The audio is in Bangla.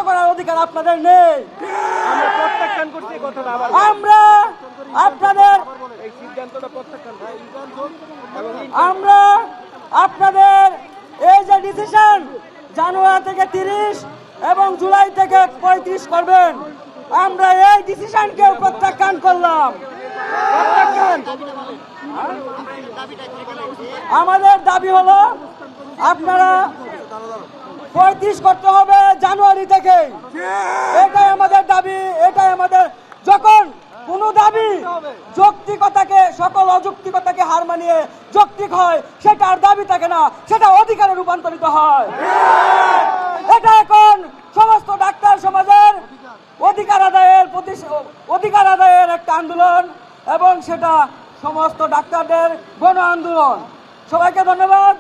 করার অধিকার আপনাদের নেই। আমরা আপনাদের এই যে ডিসিশন জানুয়ারি থেকে 30 এবং জুলাই থেকে 35 করবেন, আমরা এই ডিসিশনকে প্রত্যাখ্যান করলাম। আমাদের দাবি হলো আপনারা 35 করতে হবে জানুয়ারি থেকে। এটাই আমাদের দাবি, এটাই আমাদের। যখন কোন দাবি যৌক্তিকতাকে, সকল অযৌক্তিকতাকে হার মানিয়ে যৌক্তিক হয়, সেটা আর দাবি থাকে না, সেটা অধিকারে রূপান্তরিত হয়। এটা এখন সমস্ত ডাক্তার সমাজের অধিকার আদায়ের একটা আন্দোলন, এবং সেটা সমস্ত ডাক্তারদের গণ আন্দোলন। সবাইকে ধন্যবাদ।